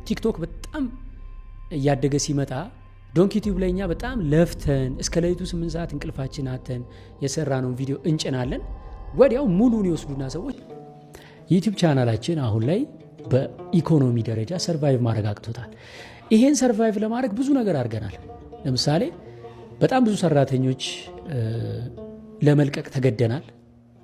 ቲክቶክ በጣም እያደገ ሲመጣ ዶንኪ ቲዩብ ላይኛ በጣም ለፍተን እስከ ለይቱ 8 ሰዓት እንቅልፋችን አተን የሰራነው ቪዲዮ እንጭናለን። ወዲያው ሙሉን ይወስዱና ሰዎች ዩቲዩብ ቻናላችን አሁን ላይ በኢኮኖሚ ደረጃ ሰርቫይቭ ማድረግ አቅቶታል። ይሄን ሰርቫይቭ ለማድረግ ብዙ ነገር አድርገናል። ለምሳሌ በጣም ብዙ ሰራተኞች ለመልቀቅ ተገደናል።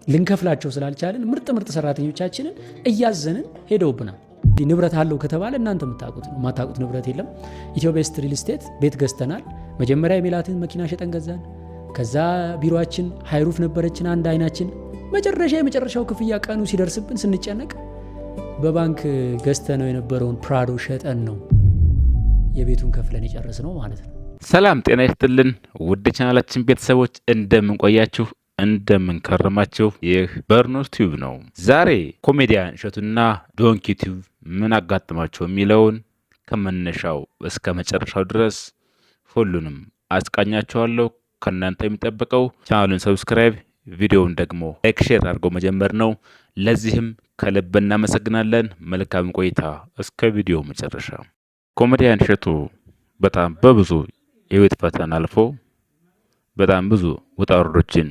ልንከፍላቸው ስላልቻለን ምርጥ ሰራተኞቻችንን እያዘንን ሄደውብናል። ንብረት አለው ከተባለ እናንተ የምታውቁት ነው። ማታውቁት ንብረት የለም። ኢትዮቤስት ሪል ስቴት ቤት ገዝተናል። መጀመሪያ የሜላትን መኪና ሸጠን ገዛን። ከዛ ቢሮአችን ሃይሩፍ ነበረችን አንድ አይናችን። የመጨረሻው ክፍያ ቀኑ ሲደርስብን ስንጨነቅ በባንክ ገዝተነው የነበረውን ፕራዶ ሸጠን ነው የቤቱን ከፍለን የጨረስነው ማለት ነው። ሰላም ጤና ይስጥልን ውድ ቻናላችን ቤተሰቦች እንደምን ቆያችሁ? እንደምን ከረማችሁ? ይህ በርኖስ ቲዩብ ነው። ዛሬ ኮሜዲያን እሸቱና ዶንኪ ቲዩብ ምን አጋጥማቸው የሚለውን ከመነሻው እስከ መጨረሻው ድረስ ሁሉንም አስቃኛቸዋለሁ። ከእናንተ የሚጠበቀው ቻናሉን ሰብስክራይብ፣ ቪዲዮውን ደግሞ ላይክ፣ ሼር አድርጎ መጀመር ነው። ለዚህም ከልብ እናመሰግናለን። መልካም ቆይታ እስከ ቪዲዮ መጨረሻ። ኮሜዲያን እሸቱ በጣም በብዙ የህይወት ፈተና አልፎ በጣም ብዙ ውጣ ውረዶችን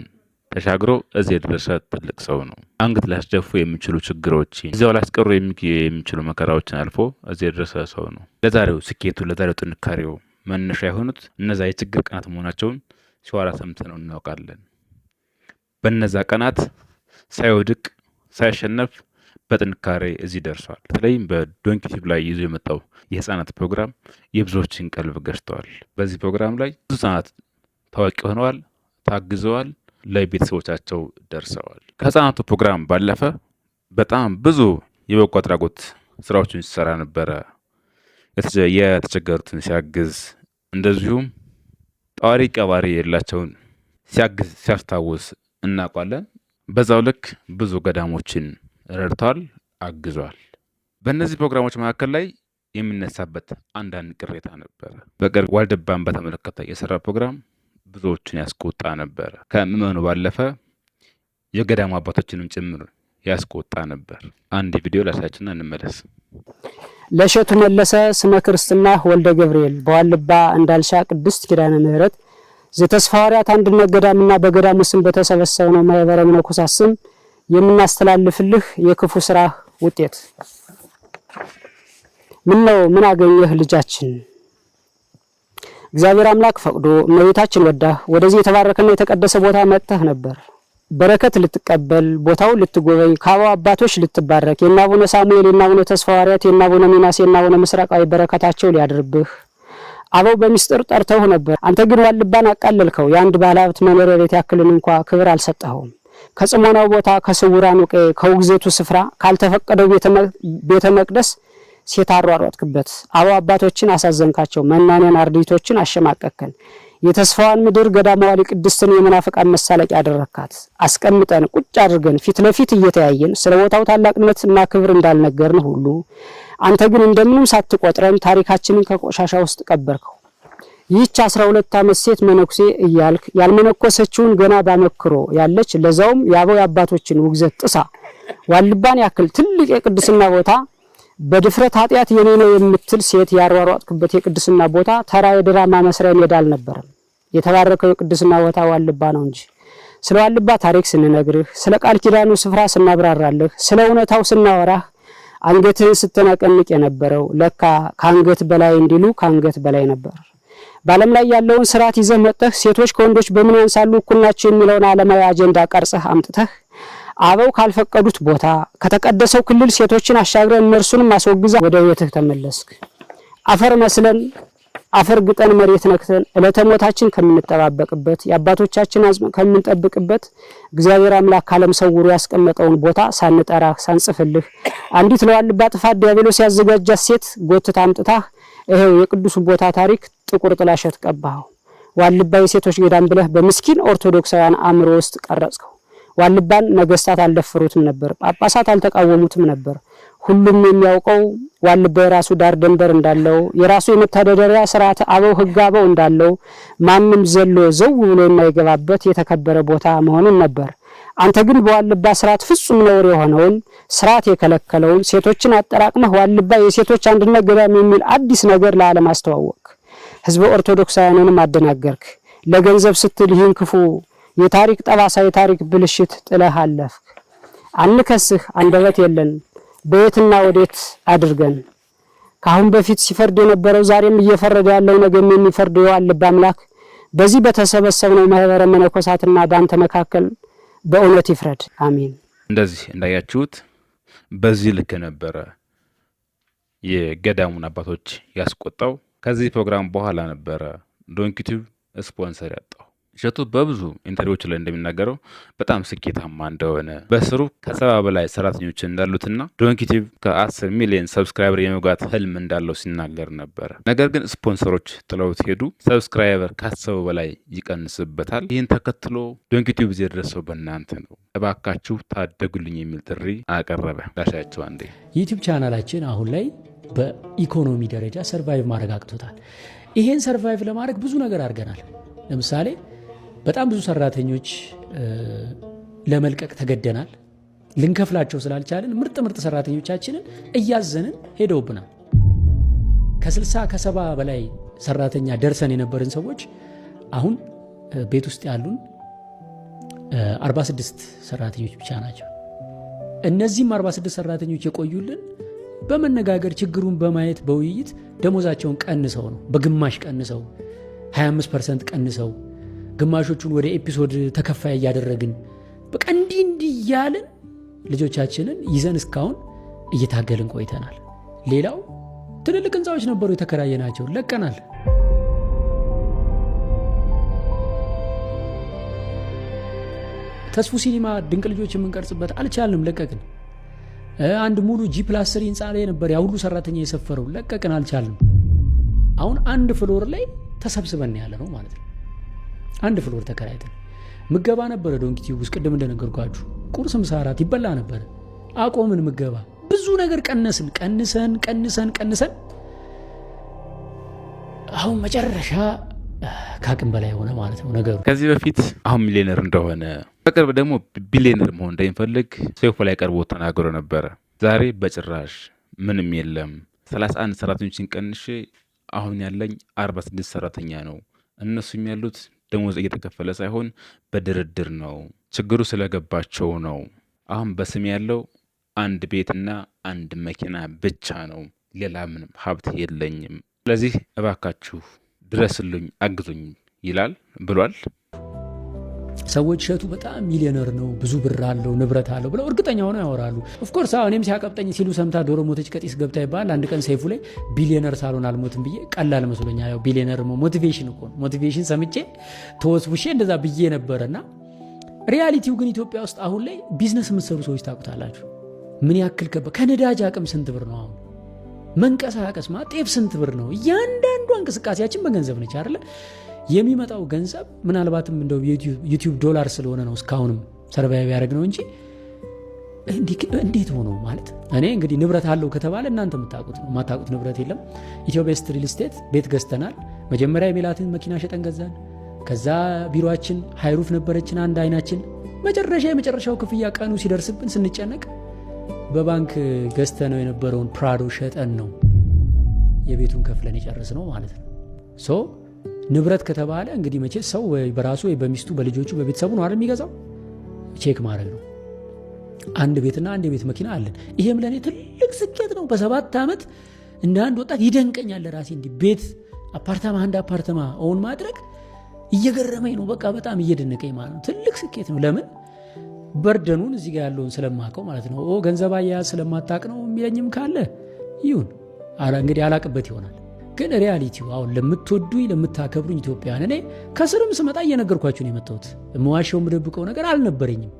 ተሻግሮ እዚህ የደረሰ ትልቅ ሰው ነው። አንገት ሊያስደፉ የሚችሉ ችግሮችን እዚያው ላስቀሩ የሚችሉ መከራዎችን አልፎ እዚህ የደረሰ ሰው ነው። ለዛሬው ስኬቱ፣ ለዛሬው ጥንካሬው መነሻ የሆኑት እነዛ የችግር ቀናት መሆናቸውን ሲዋራ ሰምተነው እናውቃለን። በነዛ ቀናት ሳይወድቅ ሳይሸነፍ በጥንካሬ እዚህ ደርሷል። በተለይም በዶንኪ ቲዩብ ላይ ይዞ የመጣው የህፃናት ፕሮግራም የብዙዎችን ቀልብ ገዝተዋል። በዚህ ፕሮግራም ላይ ብዙ ህፃናት ታዋቂ ሆነዋል፣ ታግዘዋል፣ ለቤተሰቦቻቸው ደርሰዋል። ከህፃናቱ ፕሮግራም ባለፈ በጣም ብዙ የበጎ አድራጎት ስራዎችን ሲሰራ ነበረ። የተቸገሩትን ሲያግዝ፣ እንደዚሁም ጧሪ ቀባሪ የሌላቸውን ሲያግዝ ሲያስታውስ እናውቃለን። በዛው ልክ ብዙ ገዳሞችን ረድቷል፣ አግዟል። በእነዚህ ፕሮግራሞች መካከል ላይ የሚነሳበት አንዳንድ ቅሬታ ነበረ። በቅርብ ዋልድባን በተመለከተ የሰራ ፕሮግራም ብዙዎችን ያስቆጣ ነበረ። ከምዕመኑ ባለፈ የገዳሙ አባቶችንም ጭምር ያስቆጣ ነበር። አንድ ቪዲዮ ላሳያችሁና እንመለስ። ለእሸቱ መለሰ ስመ ክርስትና ወልደ ገብርኤል በዋልድባ እንዳልሻ ቅድስት ኪዳነ ምህረት ዘተስፋ ሐዋርያት አንድነት ገዳምና በገዳሙ ስም በተሰበሰበው ማህበረ መነኮሳት ስም የምናስተላልፍልህ የክፉ ስራ ውጤት ምን አገኘህ ልጃችን? እግዚአብሔር አምላክ ፈቅዶ እመቤታችን ወዳ ወደዚህ የተባረከና የተቀደሰ ቦታ መጥተህ ነበር። በረከት ልትቀበል ቦታው ልትጎበኝ ከአበው አባቶች ልትባረክ የእነ አቡነ ሳሙኤል የእነ አቡነ ተስፋ ሐዋርያት የእነ አቡነ ሚናስ የእነ አቡነ ምስራቃዊ በረከታቸው ሊያድርብህ አበው በሚስጥር ጠርተው ነበር። አንተ ግን ዋልድባን አቃለልከው። የአንድ ባለሀብት መኖሪያ ቤት ያክልን እንኳን ክብር አልሰጠኸውም። ከጽሞናው ቦታ ከስውራኑ ቀይ ከውግዘቱ ስፍራ ካልተፈቀደው ቤተ መቅደስ ሴት አሯሯጥክበት። አበው አባቶችን አሳዘንካቸው። መናንያን አርድእቶችን አሸማቀከን። የተስፋዋን ምድር ገዳማዊ ቅድስትን የመናፍቃን መሳለቂያ አደረካት። አስቀምጠን ቁጭ አድርገን ፊት ለፊት እየተያየን ስለ ቦታው ታላቅነትና ክብር እንዳልነገርን ሁሉ አንተ ግን እንደምንም ሳትቆጥረን ታሪካችንን ከቆሻሻ ውስጥ ቀበርከው። ይህች 12 ዓመት ሴት መነኩሴ እያልክ ያልመነኮሰችውን ገና ባመክሮ ያለች ለዛውም የአበው አባቶችን ውግዘት ጥሳ ዋልድባን ያክል ትልቅ የቅድስና ቦታ በድፍረት ኃጢአት የኔ ነው የምትል ሴት ያሯሯጥክበት የቅድስና ቦታ ተራ የድራማ መስሪያ ሜዳ አልነበረም። የተባረከው የቅድስና ቦታ ዋልድባ ነው እንጂ። ስለ ዋልድባ ታሪክ ስንነግርህ፣ ስለ ቃል ኪዳኑ ስፍራ ስናብራራለህ፣ ስለ እውነታው ስናወራህ አንገትህን ስትነቀንቅ የነበረው ለካ ከአንገት በላይ እንዲሉ ከአንገት በላይ ነበር። በዓለም ላይ ያለውን ስርዓት ይዘህ መጥተህ ሴቶች ከወንዶች በምን ያንሳሉ እኩል ናቸው የሚለውን ዓለማዊ አጀንዳ ቀርጸህ አምጥተህ አበው ካልፈቀዱት ቦታ ከተቀደሰው ክልል ሴቶችን አሻግረን እነርሱንም አስወግዛ ወደ ቤትህ ተመለስክ። አፈር መስለን አፈር ግጠን መሬት ነክተን ዕለተ ሞታችን ከምንጠባበቅበት የአባቶቻችን አጽም ከምንጠብቅበት እግዚአብሔር አምላክ ካለም ሰውሮ ያስቀመጠውን ቦታ ሳንጠራህ ሳንጽፍልህ አንዲት ለዋልድባ ጥፋት ዲያብሎስ ያዘጋጃት ሴት ጎትታ አምጥታህ ይሄው የቅዱስ ቦታ ታሪክ ጥቁር ጥላሸት ቀባኸው። ዋልድባ የሴቶች ገዳም ብለህ በምስኪን ኦርቶዶክሳውያን አእምሮ ውስጥ ቀረጽከው። ዋልድባን ነገስታት አልደፈሩትም ነበር፣ ጳጳሳት አልተቃወሙትም ነበር። ሁሉም የሚያውቀው ዋልድባ የራሱ ዳር ደንበር እንዳለው የራሱ የመተዳደሪያ ስርዓት አበው ህግ አበው እንዳለው ማንም ዘሎ ዘው ብሎ የማይገባበት የተከበረ ቦታ መሆኑን ነበር። አንተ ግን በዋልባ ስርዓት ፍጹም ነውር የሆነውን ስርዓት የከለከለውን ሴቶችን አጠራቅመህ ዋልባ የሴቶች አንድነት ገዳም የሚል አዲስ ነገር ለዓለም አስተዋወቅ። ህዝበ ኦርቶዶክሳውያንንም አደናገርክ። ለገንዘብ ስትል ይህን ክፉ የታሪክ ጠባሳ የታሪክ ብልሽት ጥለህ አለፍክ። አንከስህ፣ አንደበት የለን፣ በየትና ወዴት አድርገን። ካሁን በፊት ሲፈርድ የነበረው ዛሬም እየፈረደ ያለው ነገም የሚፈርደው የዋልባ አምላክ በዚህ በተሰበሰብነው ማህበረ መነኮሳትና ባንተ መካከል በእውነት ይፍረድ። አሜን። እንደዚህ እንዳያችሁት በዚህ ልክ ነበረ የገዳሙን አባቶች ያስቆጣው። ከዚህ ፕሮግራም በኋላ ነበረ ዶንኪ ቲዩብ ስፖንሰር ያጣው። እሸቱ በብዙ ኢንተርቪዎች ላይ እንደሚናገረው በጣም ስኬታማ እንደሆነ በስሩ ከ70 በላይ ሰራተኞች እንዳሉትና ዶንኪ ቲዩብ ከ10 ሚሊዮን ሰብስክራይበር የመግባት ህልም እንዳለው ሲናገር ነበር። ነገር ግን ስፖንሰሮች ጥለውት ሄዱ። ሰብስክራይበር ካሰበው በላይ ይቀንስበታል። ይህን ተከትሎ ዶንኪ ቲዩብ እዚህ የደረሰው በእናንተ ነው፣ እባካችሁ ታደጉልኝ የሚል ጥሪ አቀረበ። ዳሻቸው አንዴ ዩቲዩብ ቻናላችን አሁን ላይ በኢኮኖሚ ደረጃ ሰርቫይቭ ማድረግ አቅቶታል። ይሄን ሰርቫይቭ ለማድረግ ብዙ ነገር አድርገናል። ለምሳሌ በጣም ብዙ ሰራተኞች ለመልቀቅ ተገደናል። ልንከፍላቸው ስላልቻለን ምርጥ ሰራተኞቻችንን እያዘንን ሄደውብናል። ከ60 ከ70 በላይ ሰራተኛ ደርሰን የነበርን ሰዎች አሁን ቤት ውስጥ ያሉን 46 ሰራተኞች ብቻ ናቸው። እነዚህም 46 ሰራተኞች የቆዩልን በመነጋገር ችግሩን በማየት በውይይት ደሞዛቸውን ቀንሰው ነው። በግማሽ ቀንሰው 25% ቀንሰው ግማሾቹን ወደ ኤፒሶድ ተከፋይ እያደረግን በቃ እንዲህ እያልን ልጆቻችንን ይዘን እስካሁን እየታገልን ቆይተናል። ሌላው ትልልቅ ህንፃዎች ነበሩ የተከራየናቸው፣ ለቀናል። ተስፉ ሲኒማ ድንቅ ልጆች የምንቀርጽበት አልቻልንም፣ ለቀቅን። አንድ ሙሉ G+3 ህንፃ ላይ ነበር ያ ሁሉ ሰራተኛ የሰፈረው፣ ለቀቅን፣ አልቻልንም። አሁን አንድ ፍሎር ላይ ተሰብስበን ያለ ነው ማለት ነው። አንድ ፍሎር ተከራይተን ምገባ ነበረ ዶንኪ ቲዩብ ውስጥ ቅድም እንደነገርኳችሁ ቁርስ፣ ምሳ፣ እራት ይበላ ነበር። አቆምን ምገባ። ብዙ ነገር ቀንሰን አሁን መጨረሻ ካቅም በላይ ሆነ ማለት ነው ነገሩ። ከዚህ በፊት አሁን ሚሊዮነር እንደሆነ በቅርብ ደግሞ ቢሊዮነር መሆን እንደሚፈልግ ሰይፉ ላይ ቀርቦ ተናግሮ ነበረ። ዛሬ በጭራሽ ምንም የለም፣ 31 ሰራተኞችን ቀንሼ አሁን ያለኝ 46 ሰራተኛ ነው። እነሱም ያሉት ደሞዝ እየተከፈለ ሳይሆን በድርድር ነው። ችግሩ ስለገባቸው ነው። አሁን በስም ያለው አንድ ቤትና አንድ መኪና ብቻ ነው፣ ሌላ ምንም ሀብት የለኝም። ስለዚህ እባካችሁ ድረስልኝ፣ አግዙኝ ይላል ብሏል። ሰዎች እሸቱ በጣም ሚሊዮነር ነው፣ ብዙ ብር አለው፣ ንብረት አለው ብለው እርግጠኛ ሆነው ያወራሉ። ኦፍኮርስ እኔም ሲያቀብጠኝ ሲሉ ሰምታ ዶሮ ሞተች ቀጢስ ገብታ ይባል። አንድ ቀን ሰይፉ ላይ ቢሊዮነር ሳልሆን አልሞትም ብዬ ቀላል መስሎኛ። ያው ቢሊዮነር ሞቲቬሽን እኮ ነው። ሞቲቬሽን ሰምቼ ተወስውሼ እንደዛ ብዬ ነበረና ሪያሊቲው ግን ኢትዮጵያ ውስጥ አሁን ላይ ቢዝነስ የምትሰሩ ሰዎች ታውቁታላችሁ ምን ያክል ከነዳጅ አቅም ስንት ብር ነው አሁን መንቀሳቀስ ጤፍ ስንት ብር ነው? እያንዳንዷ እንቅስቃሴያችን በገንዘብ ነች አይደለ? የሚመጣው ገንዘብ ምናልባትም እንደው ዩቲዩብ ዶላር ስለሆነ ነው እስካሁንም ሰርቫይቭ ያደረግ ነው እንጂ እንዴት ሆኖ ማለት እኔ እንግዲህ ንብረት አለው ከተባለ እናንተ የምታውቁት ነው። የማታውቁት ንብረት የለም። ኢትዮ ቤስት ሪል ስቴት ቤት ገዝተናል። መጀመሪያ የሜላትን መኪና ሸጠን ገዛን። ከዛ ቢሮአችን ሃይሩፍ ነበረችን አንድ አይናችን። የመጨረሻው ክፍያ ቀኑ ሲደርስብን ስንጨነቅ በባንክ ገዝተነው የነበረውን ፕራዶ ሸጠን ነው የቤቱን ከፍለን የጨርስ ነው ማለት ነው። ሶ ንብረት ከተባለ እንግዲህ መቼ ሰው ወይ በራሱ ወይ በሚስቱ በልጆቹ በቤተሰቡ ነው አይደል የሚገዛው። ቼክ ማድረግ ነው። አንድ ቤትና አንድ የቤት መኪና አለን። ይሄም ለኔ ትልቅ ስኬት ነው። በ7 ዓመት እንደ አንድ ወጣት ይደንቀኛል ለራሴ እንዲህ ቤት አንድ አፓርታማ ኦን ማድረግ እየገረመኝ ነው። በቃ በጣም እየደነቀኝ ማለት ነው። ትልቅ ስኬት ነው። ለምን በርደኑን እዚህ ጋር ያለውን ስለማቀው ማለት ነው። ገንዘብ አያያዝ ስለማታቅ ነው የሚለኝም ካለ ይሁን እንግዲህ አላቅበት ይሆናል። ግን ሪያሊቲው አሁን ለምትወዱኝ ለምታከብሩኝ ኢትዮጵያውያን እኔ ከስርም ስመጣ እየነገርኳችሁ ነው የመጣሁት። የምዋሸው የምደብቀው ነገር አልነበረኝም።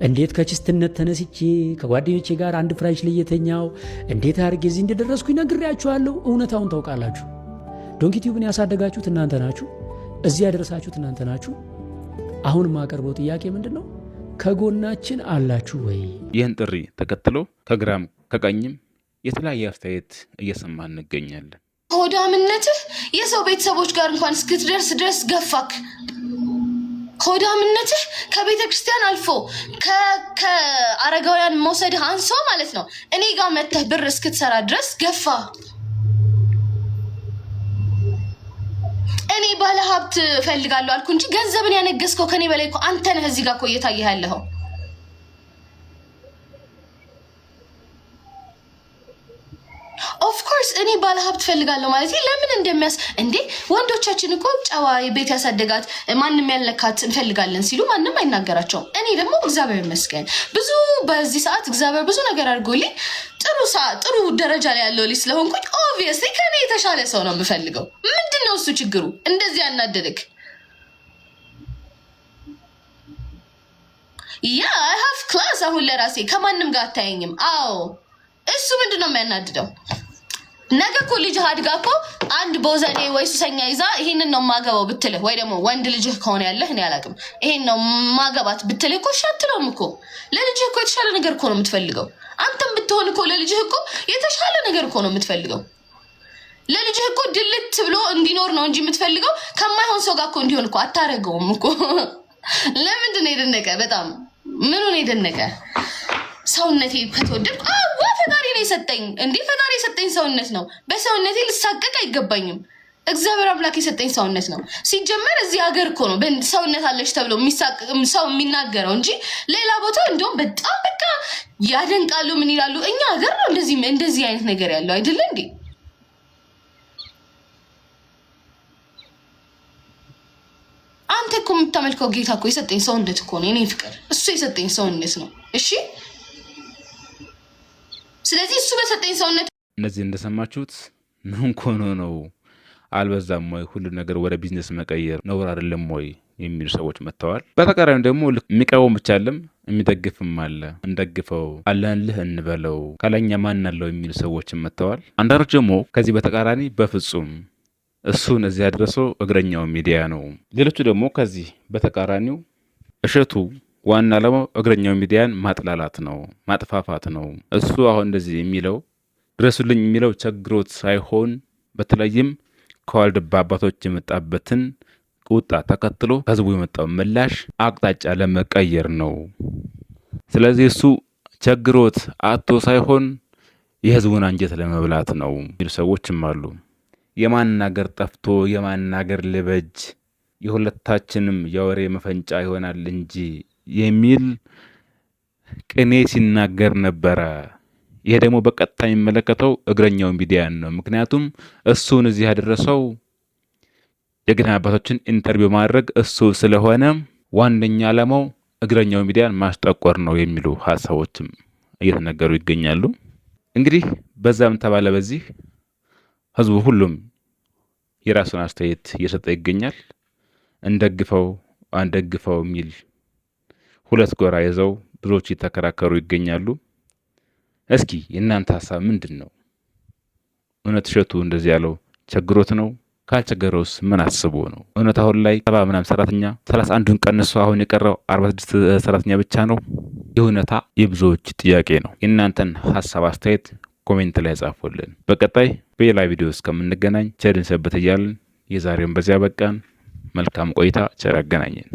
እንዴት ከችስትነት ተነስቼ ከጓደኞቼ ጋር አንድ ፍራሽ ላይ የተኛው እንዴት አድርጌ እዚህ እንደደረስኩኝ ነግሬያችኋለሁ። እውነታውን ታውቃላችሁ። ዶንኪ ቲዩብን ያሳደጋችሁት እናንተ ናችሁ። እዚህ ያደረሳችሁት እናንተ ናችሁ። አሁን የማቀርበው ጥያቄ ምንድን ነው? ከጎናችን አላችሁ ወይ? ይህን ጥሪ ተከትሎ ከግራም ከቀኝም የተለያየ አስተያየት እየሰማን እንገኛለን። ሆዳምነትህ የሰው ቤተሰቦች ጋር እንኳን እስክትደርስ ድረስ ገፋክ። ሆዳምነትህ ከቤተ ክርስቲያን አልፎ ከአረጋውያን መውሰድህ አንሶ ማለት ነው እኔ ጋር መተህ ብር እስክትሰራ ድረስ ገፋ። እኔ ባለ ሀብት ፈልጋለሁ አልኩ እንጂ ገንዘብን ያነገስከው ከኔ በላይ እኮ አንተ ነህ። እዚህ ጋር እኮ እየታየህ ያለኸው ኦፍ ኮርስ እኔ ባለ ሀብት ፈልጋለሁ ማለት ለምን እንደሚያስ እንዴ ወንዶቻችን እኮ ጨዋ ቤት ያሳደጋት ማንንም ያልነካት እንፈልጋለን ሲሉ ማንንም አይናገራቸውም። እኔ ደግሞ እግዚአብሔር ይመስገን ብዙ በዚህ ሰዓት እግዚአብሔር ብዙ ነገር አድርጎልኝ ጥሩ ደረጃ ላይ ያለው ልጅ ስለሆንኩኝ ኦብቪየስሊ ከኔ የተሻለ ሰው ነው የምፈልገው። ምንድነው እሱ ችግሩ? እንደዚህ ያናደደክ? ያ አይ ሃቭ ክላስ አሁን ለራሴ ከማንም ጋር አታየኝም። አዎ እሱ ምንድነው የሚያናድደው? ነገ እኮ ልጅህ አድጋ እኮ አንድ ቦዘኔ ወይ ሱሰኛ ይዛ ይሄንን ነው ማገባው ብትልህ ወይ ደግሞ ወንድ ልጅህ ከሆነ ያለህ እኔ አላውቅም ይሄን ነው ማገባት ብትልህ እኮ ሻትለውም እኮ ለልጅህ እኮ የተሻለ ነገር እኮ ነው የምትፈልገው። አንተም ብትሆን እኮ ለልጅህ እኮ የተሻለ ነገር እኮ ነው የምትፈልገው። ለልጅህ እኮ ድልት ብሎ እንዲኖር ነው እንጂ የምትፈልገው ከማይሆን ሰው ጋር እኮ እንዲሆን እኮ አታረገውም እኮ። ለምንድን ነው የደነቀ? በጣም ምኑን የደነቀ? ሰውነቴ ከተወደድኩ ፈጣሪ ነው የሰጠኝ እንዴ? ፈጣሪ የሰጠኝ ሰውነት ነው። በሰውነቴ ልሳቀቅ አይገባኝም። እግዚአብሔር አምላክ የሰጠኝ ሰውነት ነው። ሲጀመር እዚህ ሀገር እኮ ነው ሰውነት አለሽ ተብሎ ሰው የሚናገረው እንጂ ሌላ ቦታ እንደውም በጣም በቃ ያደንቃሉ። ምን ይላሉ? እኛ ሀገር ነው እንደዚህ አይነት ነገር ያለው አይደለ እንዴ? አንተ እኮ የምታመልከው ጌታ እኮ የሰጠኝ ሰውነት እኮ ነው። እኔ ፍቅር እሱ የሰጠኝ ሰውነት ነው። እሺ ስለዚህ እሱ በሰጠኝ ሰውነት እነዚህ እንደሰማችሁት ምን ኮኖ ነው? አልበዛም ወይ? ሁሉ ነገር ወደ ቢዝነስ መቀየር ነውር አይደለም ወይ የሚሉ ሰዎች መጥተዋል። በተቃራኒ ደግሞ የሚቃወም ብቻ አለም የሚደግፍም አለ። እንደግፈው አለንልህ እንበለው ካለኛ ማን አለው የሚሉ ሰዎች መጥተዋል። አንዳንዶች ደግሞ ከዚህ በተቃራኒ በፍጹም እሱን እዚህ ያደረሰው እግረኛው ሚዲያ ነው። ሌሎቹ ደግሞ ከዚህ በተቃራኒው እሸቱ ዋና ዓላማው እግረኛው ሚዲያን ማጥላላት ነው፣ ማጥፋፋት ነው። እሱ አሁን እንደዚህ የሚለው ድረሱልኝ የሚለው ቸግሮት ሳይሆን በተለይም ከዋልድባ አባቶች የመጣበትን ቁጣ ተከትሎ ከህዝቡ የመጣው ምላሽ አቅጣጫ ለመቀየር ነው። ስለዚህ እሱ ቸግሮት አጥቶ ሳይሆን የህዝቡን አንጀት ለመብላት ነው የሚሉ ሰዎችም አሉ። የማናገር ጠፍቶ የማናገር ልበጅ የሁለታችንም የወሬ መፈንጫ ይሆናል እንጂ የሚል ቅኔ ሲናገር ነበረ። ይሄ ደግሞ በቀጥታ የሚመለከተው እግረኛው ሚዲያን ነው። ምክንያቱም እሱን እዚህ ያደረሰው የግና አባቶችን ኢንተርቪው ማድረግ እሱ ስለሆነ ዋነኛ ዓላማው እግረኛው ሚዲያን ማስጠቆር ነው የሚሉ ሀሳቦችም እየተነገሩ ይገኛሉ። እንግዲህ በዛም ተባለ በዚህ ህዝቡ ሁሉም የራሱን አስተያየት እየሰጠ ይገኛል። እንደግፈው አንደግፈው የሚል ሁለት ጎራ ይዘው ብዙዎች እየተከራከሩ ይገኛሉ። እስኪ የእናንተ ሀሳብ ምንድን ነው? እውነት እሸቱ እንደዚህ ያለው ቸግሮት ነው? ካልቸገረውስ ምን አስቦ ነው? እውነት አሁን ላይ 70 ምናምን ሰራተኛ 31ን ቀንሶ አሁን የቀረው 46 ሰራተኛ ብቻ ነው? የእውነታ የብዙዎች ጥያቄ ነው። የእናንተን ሀሳብ አስተያየት ኮሜንት ላይ ጻፉልን። በቀጣይ በሌላ ቪዲዮ እስከምንገናኝ ቸር እንሰንብት እያልን የዛሬውን በዚያ በቃን። መልካም ቆይታ፣ ቸር ያገናኘን።